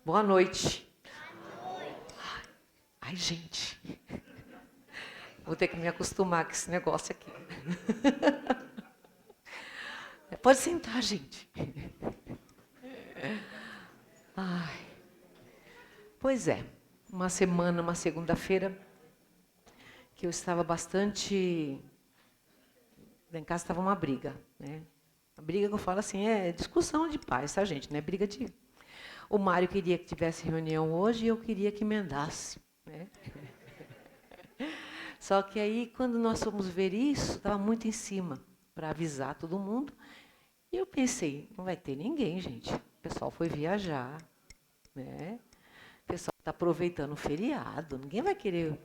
Boa noite. Ai, gente. Vou ter que me acostumar com esse negócio aqui. Pode sentar, gente. Ai. Pois é, uma semana, uma segunda-feira, que eu estava bastante... Lá em casa estava uma briga, né? A briga que eu falo assim, é discussão de pais, tá, gente? Não é briga de... O Mário queria que tivesse reunião hoje e eu queria que emendasse, né? Só que aí, quando nós fomos ver isso, estava muito em cima para avisar todo mundo. E eu pensei, não vai ter ninguém, gente. O pessoal foi viajar, né? O pessoal está aproveitando o feriado. Ninguém vai querer.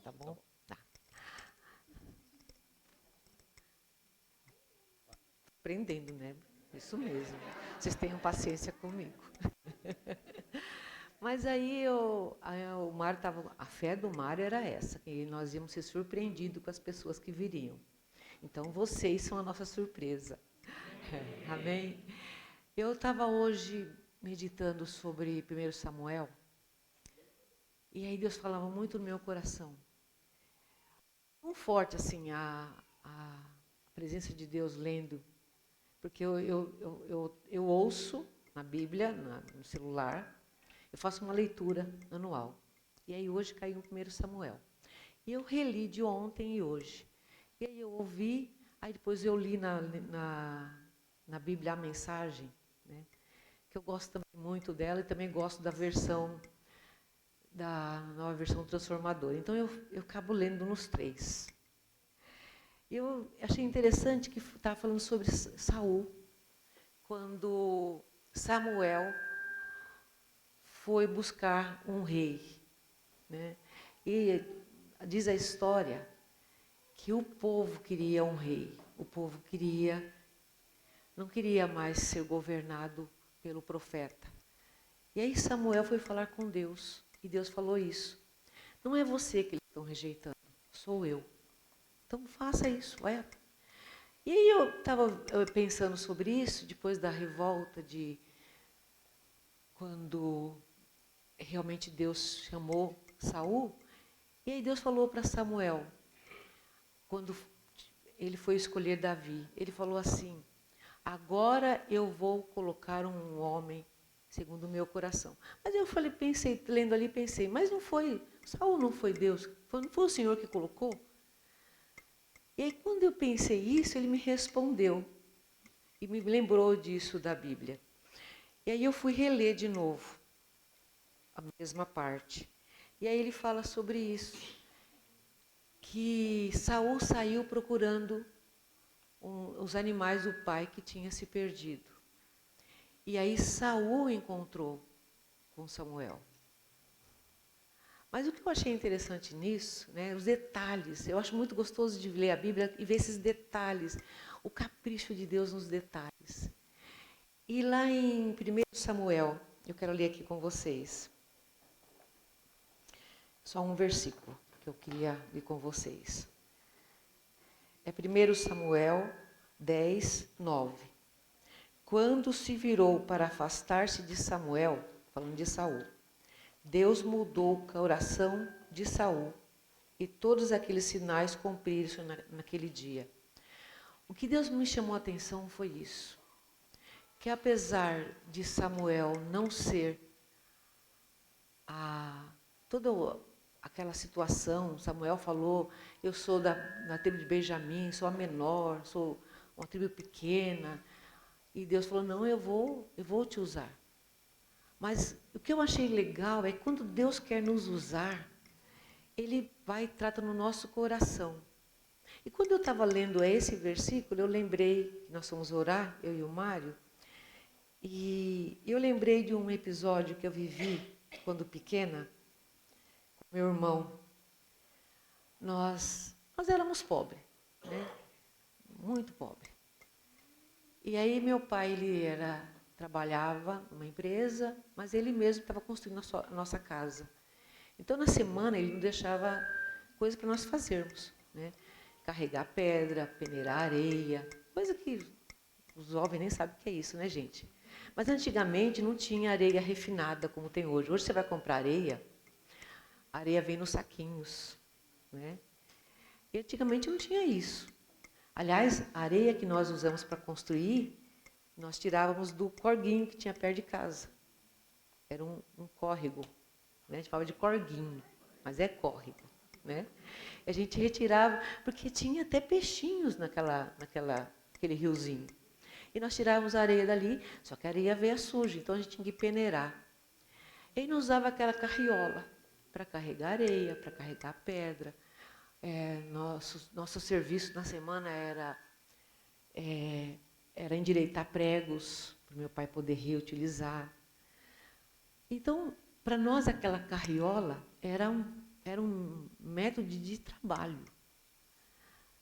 Tá bom? Tá. Aprendendo, né? Isso mesmo. Vocês tenham paciência comigo. Mas aí o Mário tava, a fé do Mário era essa, que nós íamos ser surpreendidos com as pessoas que viriam. Então vocês são a nossa surpresa. Amém? Eu estava hoje meditando sobre 1 Samuel, e aí Deus falava muito no meu coração. Tão forte assim a presença de Deus lendo, porque eu ouço na Bíblia, no celular, eu faço uma leitura anual. E aí hoje caiu no 1 Samuel. E eu reli de ontem e hoje. E aí eu ouvi, aí depois eu li na Bíblia a mensagem, né? Que eu gosto também muito dela e também gosto da nova versão transformadora. Então eu acabo lendo nos três. Eu achei interessante que estava falando sobre Saul, quando Samuel foi buscar um rei, né? E diz a história que o povo queria um rei, o povo não queria mais ser governado pelo profeta. E aí Samuel foi falar com Deus, e Deus falou isso. Não é você que eles estão rejeitando, sou eu. Então faça isso, vai. E aí eu estava pensando sobre isso, depois da revolta de quando realmente Deus chamou Saul, e aí Deus falou para Samuel, quando ele foi escolher Davi, ele falou assim: agora eu vou colocar um homem segundo o meu coração. Mas eu falei, pensei, lendo ali, pensei, mas não foi, Saul não foi Deus, não foi o Senhor que colocou? E aí quando eu pensei isso, ele me respondeu e me lembrou disso da Bíblia. E aí eu fui reler de novo a mesma parte. E aí ele fala sobre isso, que Saul saiu procurando os animais do pai que tinha se perdido. E aí Saul encontrou com Samuel. Mas o que eu achei interessante nisso, né, os detalhes. Eu acho muito gostoso de ler a Bíblia e ver esses detalhes, o capricho de Deus nos detalhes. E lá em 1 Samuel, eu quero ler aqui com vocês. Só um versículo que eu queria ler com vocês. É 1 Samuel 10, 9. Quando se virou para afastar-se de Samuel, falando de Saul, Deus mudou o coração de Saul e todos aqueles sinais cumpriram-se naquele dia. O que Deus me chamou a atenção foi isso, que apesar de Samuel não ser toda aquela situação, Samuel falou, eu sou da tribo de Benjamim, sou a menor, sou uma tribo pequena, e Deus falou, não, eu vou te usar. Mas o que eu achei legal é que quando Deus quer nos usar, Ele vai e trata no nosso coração. E quando eu estava lendo esse versículo, eu lembrei que nós fomos orar, eu e o Mário, e eu lembrei de um episódio que eu vivi quando pequena, com meu irmão. Nós éramos pobres, né? Muito pobres. E aí meu pai, trabalhava numa empresa, mas ele mesmo estava construindo a nossa casa. Então, na semana, ele não deixava coisa para nós fazermos, né? carregar pedra, peneirar areia, coisa que os jovens nem sabem o que é isso, né, gente? Mas antigamente não tinha areia refinada como tem hoje. Hoje você vai comprar areia, a areia vem nos saquinhos, né? E antigamente não tinha isso. Aliás, a areia que nós usamos para construir, nós tirávamos do corguinho que tinha perto de casa. Era um córrego, né? A gente falava de corguinho, mas é córrego, né? A gente retirava, porque tinha até peixinhos naquele riozinho. E nós tirávamos a areia dali, só que a areia veio suja, então a gente tinha que peneirar. E aí nós usava aquela carriola para carregar areia, para carregar pedra. Nosso serviço na semana era endireitar pregos, para o meu pai poder reutilizar. Então, para nós, aquela carriola era um método de trabalho.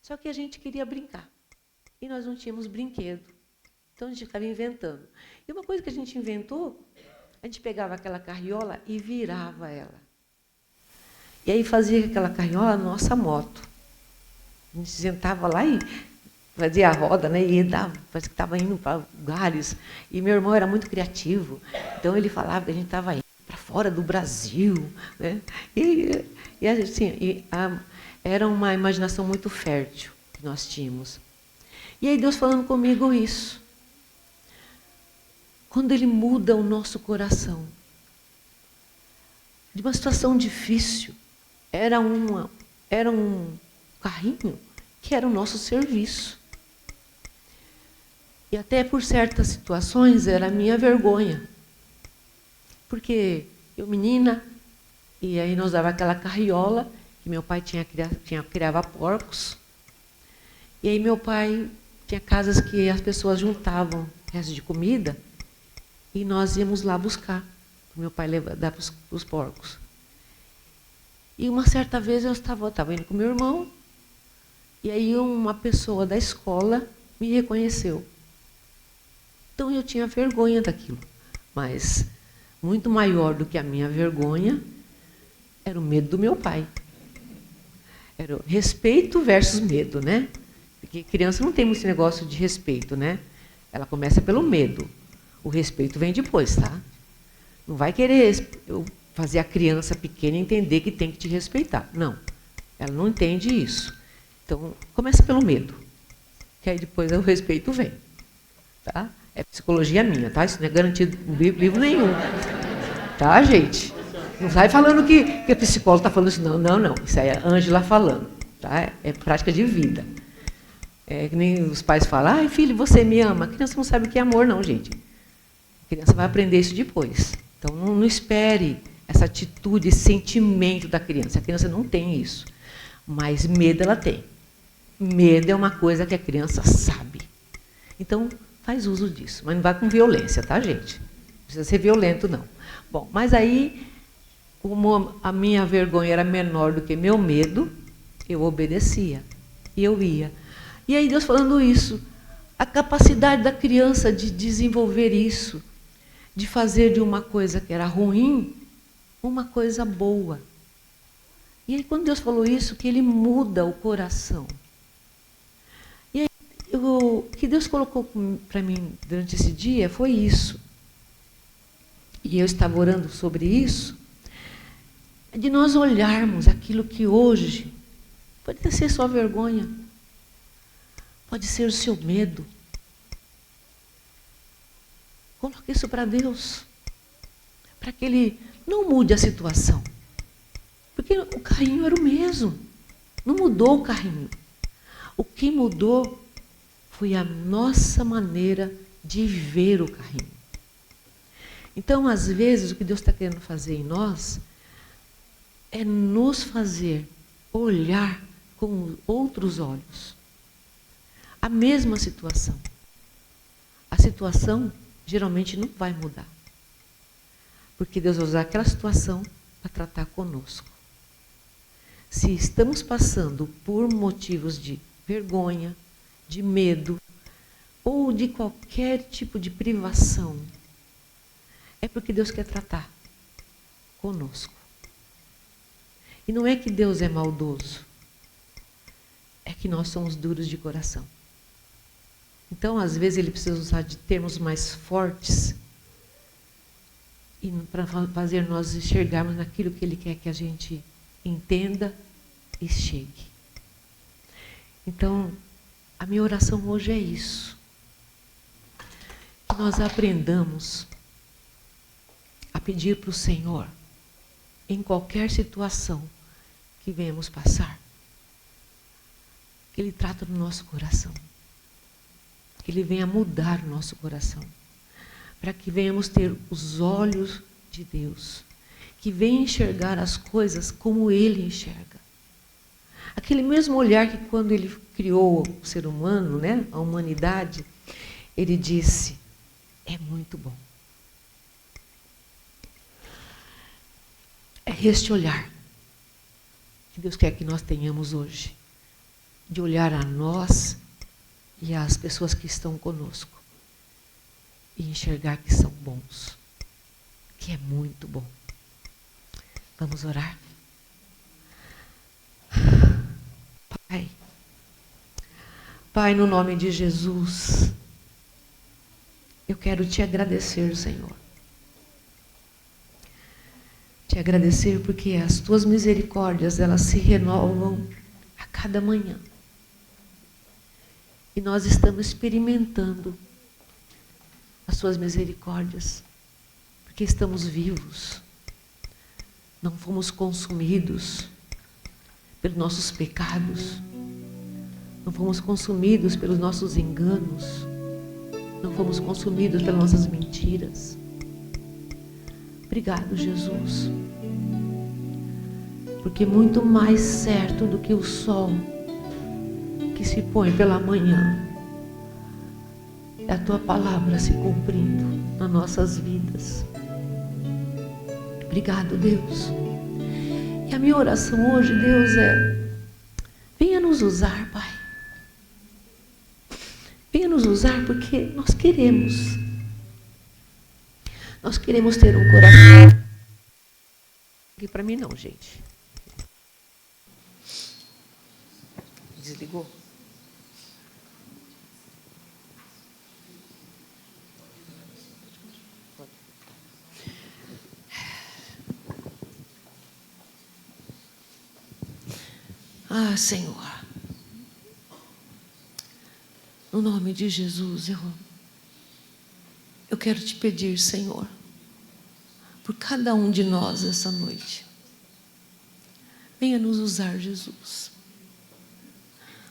Só que a gente queria brincar. E nós não tínhamos brinquedo. Então, a gente ficava inventando. E uma coisa que a gente inventou, a gente pegava aquela carriola e virava ela. E aí fazia aquela carriola nossa moto. A gente sentava lá e fazia a roda, né? E dava, parece que estava indo para lugares. E meu irmão era muito criativo. Então, ele falava que a gente estava indo para fora do Brasil, né? E assim, era uma imaginação muito fértil que nós tínhamos. E aí Deus falando comigo isso. Quando Ele muda o nosso coração, de uma situação difícil, era um carrinho que era o nosso serviço. E até por certas situações era a minha vergonha. Porque eu menina, e aí nós dava aquela carriola, que meu pai criava porcos. E aí meu pai tinha casas que as pessoas juntavam restos de comida, e nós íamos lá buscar. Meu pai dar para os porcos. E uma certa vez eu estava indo com meu irmão, e aí uma pessoa da escola me reconheceu. Então eu tinha vergonha daquilo, mas muito maior do que a minha vergonha era o medo do meu pai. Era o respeito versus medo, né? Porque criança não tem muito esse negócio de respeito, né? Ela começa pelo medo. O respeito vem depois, tá? Não vai querer fazer a criança pequena entender que tem que te respeitar. Não, ela não entende isso. Então, começa pelo medo, que aí depois o respeito vem. Tá? É psicologia minha, tá? Isso não é garantido em livro nenhum. Tá, gente? Não vai falando que a psicóloga está falando isso. Não, não, não. Isso aí é a Ângela falando. Tá? É prática de vida. É que nem os pais falam, ai, filho, você me ama. A criança não sabe o que é amor, não, gente. A criança vai aprender isso depois. Então, não espere essa atitude, esse sentimento da criança. A criança não tem isso. Mas medo ela tem. Medo é uma coisa que a criança sabe. Então, faz uso disso. Mas não vai com violência, tá, gente? Não precisa ser violento, não. Bom, mas aí, como a minha vergonha era menor do que meu medo, eu obedecia. E eu ia. E aí Deus falando isso, a capacidade da criança de desenvolver isso, de fazer de uma coisa que era ruim, uma coisa boa. E aí quando Deus falou isso, que Ele muda o coração. E aí o que Deus colocou para mim durante esse dia foi isso. E eu estava orando sobre isso, de nós olharmos aquilo que hoje pode ser só vergonha, pode ser o seu medo. Coloque isso para Deus, para que Ele não mude a situação. Porque o carrinho era o mesmo, não mudou o carrinho. O que mudou foi a nossa maneira de ver o carrinho. Então, às vezes, o que Deus está querendo fazer em nós é nos fazer olhar com outros olhos a mesma situação. A situação geralmente não vai mudar, porque Deus vai usar aquela situação para tratar conosco. Se estamos passando por motivos de vergonha, de medo, ou de qualquer tipo de privação, é porque Deus quer tratar conosco. E não é que Deus é maldoso, é porque nós somos duros de coração. Então, às vezes, Ele precisa usar de termos mais fortes para fazer nós enxergarmos naquilo que Ele quer que a gente entenda e chegue. Então, a minha oração hoje é isso. Que nós aprendamos a pedir para o Senhor, em qualquer situação que venhamos passar, que Ele trata no nosso coração. Que Ele venha mudar o nosso coração. Para que venhamos ter os olhos de Deus. Que venha enxergar as coisas como Ele enxerga. Aquele mesmo olhar que quando Ele criou o ser humano, né, a humanidade, Ele disse, é muito bom. É este olhar que Deus quer que nós tenhamos hoje. De olhar a nós e às pessoas que estão conosco. E enxergar que são bons. Que é muito bom. Vamos orar? Pai, no nome de Jesus, eu quero te agradecer, Senhor. Te agradecer porque as tuas misericórdias, elas se renovam a cada manhã. E nós estamos experimentando as suas misericórdias, porque estamos vivos. Não fomos consumidos pelos nossos pecados. Não fomos consumidos pelos nossos enganos. Não fomos consumidos pelas nossas mentiras. Obrigado, Jesus. Porque muito mais certo do que o sol que se põe pela manhã é a tua palavra se cumprindo nas nossas vidas. Obrigado, Deus. E a minha oração hoje, Deus, venha nos usar, Pai. Venha nos usar porque nós queremos. Nós queremos ter um coração. Aqui para mim não, gente. Desligou? Ah, Senhor, no nome de Jesus, eu quero te pedir, Senhor, por cada um de nós essa noite. Venha nos usar, Jesus.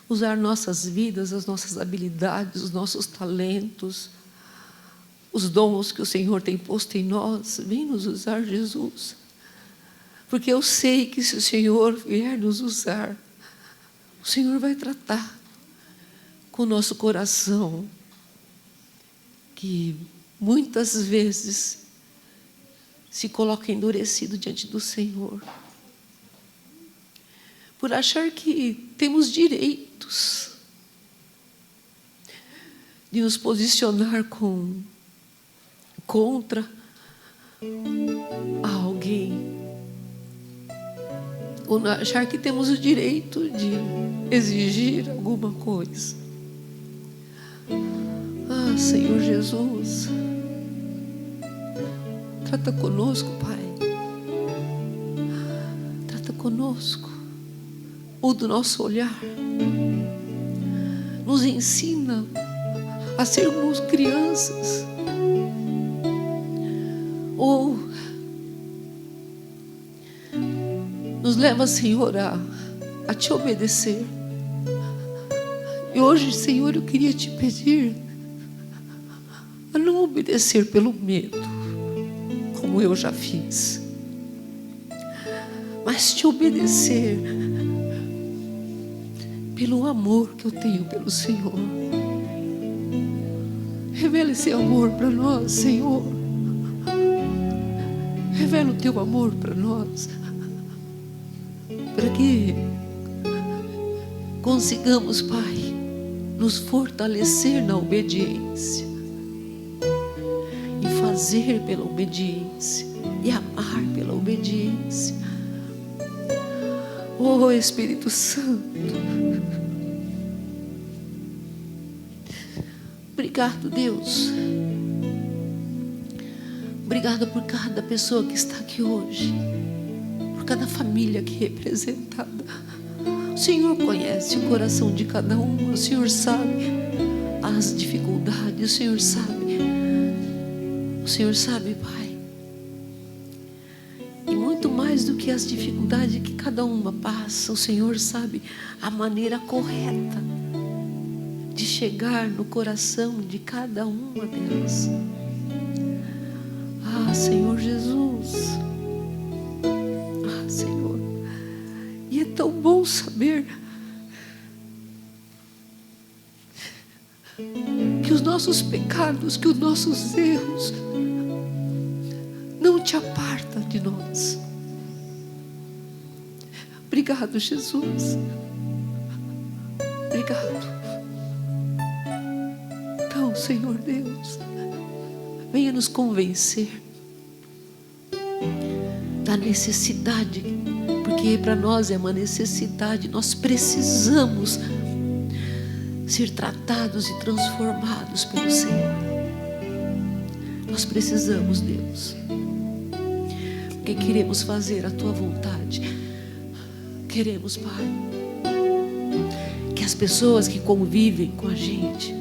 Usar nossas vidas, as nossas habilidades, os nossos talentos, os dons que o Senhor tem posto em nós. Vem nos usar, Jesus. Porque eu sei que se o Senhor vier nos usar, o Senhor vai tratar com o nosso coração, que muitas vezes se coloca endurecido diante do Senhor, por achar que temos direitos de nos posicionar contra alguém, ou achar que temos o direito de exigir alguma coisa. Ah, Senhor Jesus, trata conosco, Pai. Trata conosco. Muda o nosso olhar. Nos ensina a sermos crianças. Ou nos leva, Senhor, a te obedecer. E hoje, Senhor, eu queria te pedir a não obedecer pelo medo, como eu já fiz, mas te obedecer pelo amor que eu tenho pelo Senhor. Revela esse amor para nós, Senhor. Revela o teu amor para nós, para que consigamos, Pai, nos fortalecer na obediência e fazer pela obediência e amar pela obediência. Oh, Espírito Santo, Obrigado, Deus. Obrigada por cada pessoa que está aqui hoje, por cada família aqui representada. O Senhor conhece o coração de cada um, o Senhor sabe as dificuldades, o Senhor sabe, Pai. E muito mais do que as dificuldades que cada uma passa, o Senhor sabe a maneira correta de chegar no coração de cada uma delas. Ah, Senhor Jesus. Ah, Senhor. E é tão bom saber que os nossos pecados, que os nossos erros não te apartam de nós. Obrigado, Jesus. Obrigado. Então, Senhor Deus, venha nos convencer da necessidade, porque para nós é uma necessidade, nós precisamos ser tratados e transformados pelo Senhor. Nós precisamos, Deus, porque queremos fazer a Tua vontade. Queremos, Pai, que as pessoas que convivem com a gente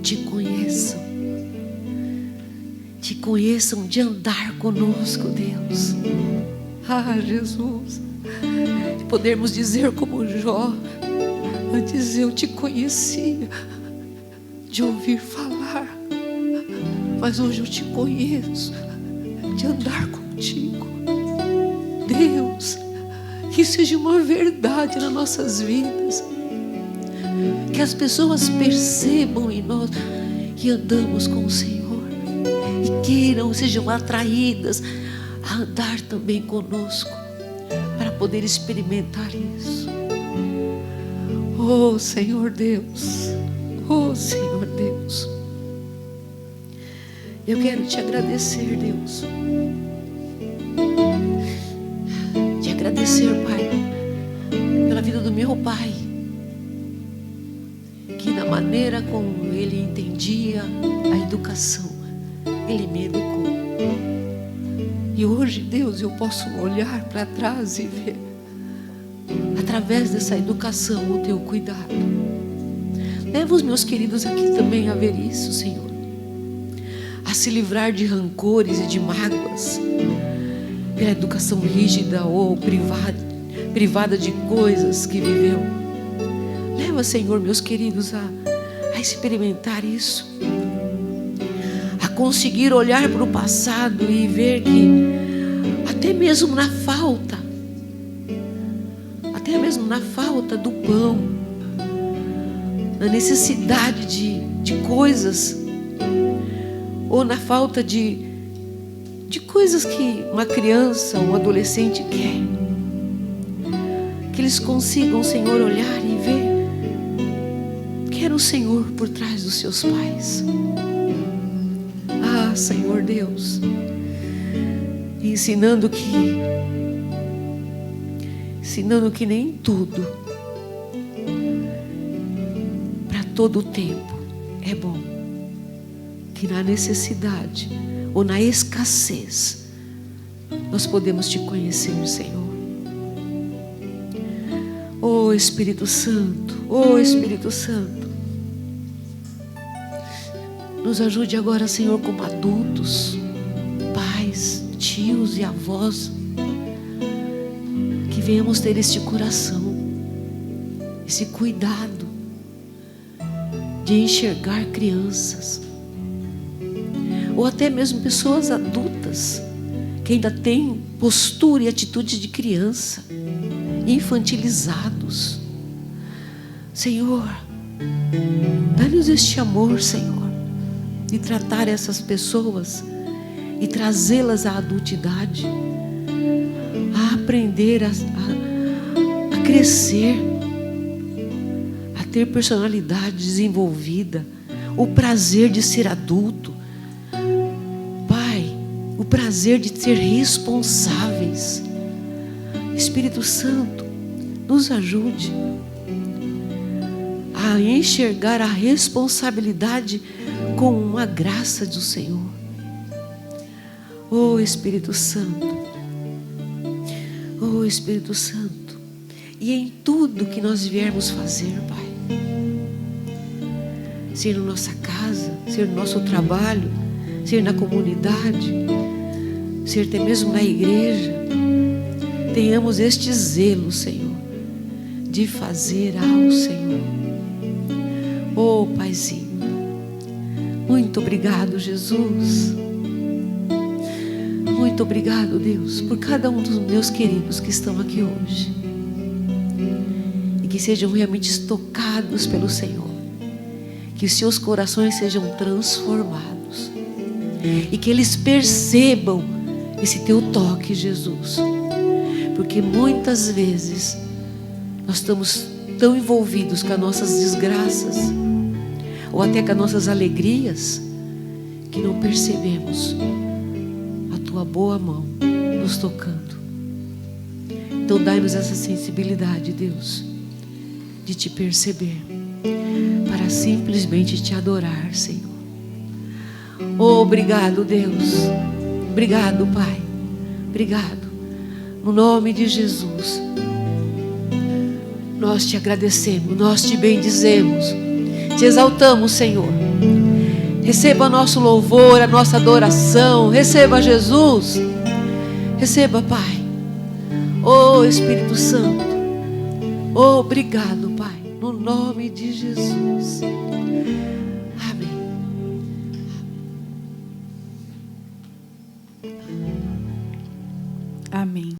te conheçam de andar conosco, Deus. Ah, Jesus, podermos dizer como Jó: antes eu te conhecia de ouvir falar, mas hoje eu te conheço de andar contigo. Deus, que seja uma verdade nas nossas vidas, que as pessoas percebam em nós que andamos com o Senhor e queiram, sejam atraídas a andar também conosco, para poder experimentar isso. Oh, Senhor Deus, oh, Senhor Deus, eu quero te agradecer, Deus, te agradecer, Pai, pela vida do meu pai, que na maneira como ele entendia a educação, ele me educou. E hoje, Deus, eu posso olhar para trás e ver, através dessa educação, o teu cuidado. Leva os meus queridos aqui também a ver isso, Senhor, a se livrar de rancores e de mágoas pela educação rígida ou privada de coisas que viveu. Leva, Senhor, meus queridos a experimentar isso, a conseguir olhar para o passado e ver que até mesmo na falta do pão, na necessidade de coisas, ou na falta de coisas que uma criança ou um adolescente quer, que eles consigam, Senhor, olhar e ver que era o Senhor por trás dos seus pais. Ah, Senhor Deus, ensinando que nem tudo, para todo o tempo, é bom. Que na necessidade ou na escassez nós podemos te conhecer, Senhor. Oh Espírito Santo, nos ajude agora, Senhor, como adultos, pais, tios e avós, que venhamos ter este coração, esse cuidado de enxergar crianças, ou até mesmo pessoas adultas que ainda têm postura e atitude de criança, infantilizados. Senhor, dá-nos este amor, Senhor, de tratar essas pessoas e trazê-las à adultidade, a aprender a crescer, a ter personalidade desenvolvida, o prazer de ser adulto, Pai, o prazer de ser responsáveis. Espírito Santo, nos ajude a enxergar a responsabilidade com uma graça do Senhor. Oh Espírito Santo, oh Espírito Santo, e em tudo que nós viermos fazer, Pai, ser na nossa casa, ser no nosso trabalho, ser na comunidade, ser até mesmo na igreja, tenhamos este zelo, Senhor, de fazer ao Senhor. Oh Paizinho, muito obrigado, Jesus. Muito obrigado, Deus, por cada um dos meus queridos que estão aqui hoje. E que sejam realmente tocados pelo Senhor. Que seus corações sejam transformados. E que eles percebam esse teu toque, Jesus. Porque muitas vezes nós estamos tão envolvidos com as nossas desgraças, ou até com as nossas alegrias, que não percebemos a tua boa mão nos tocando. Então dai-nos essa sensibilidade, Deus, de te perceber, para simplesmente te adorar, Senhor. Oh, obrigado, Deus. Obrigado, Pai. Obrigado. No nome de Jesus, nós te agradecemos, nós te bendizemos, te exaltamos, Senhor. Receba nosso louvor, a nossa adoração. Receba, Jesus. Receba, Pai. Oh, Espírito Santo. Oh, obrigado, Pai. No nome de Jesus. Amém. Amém.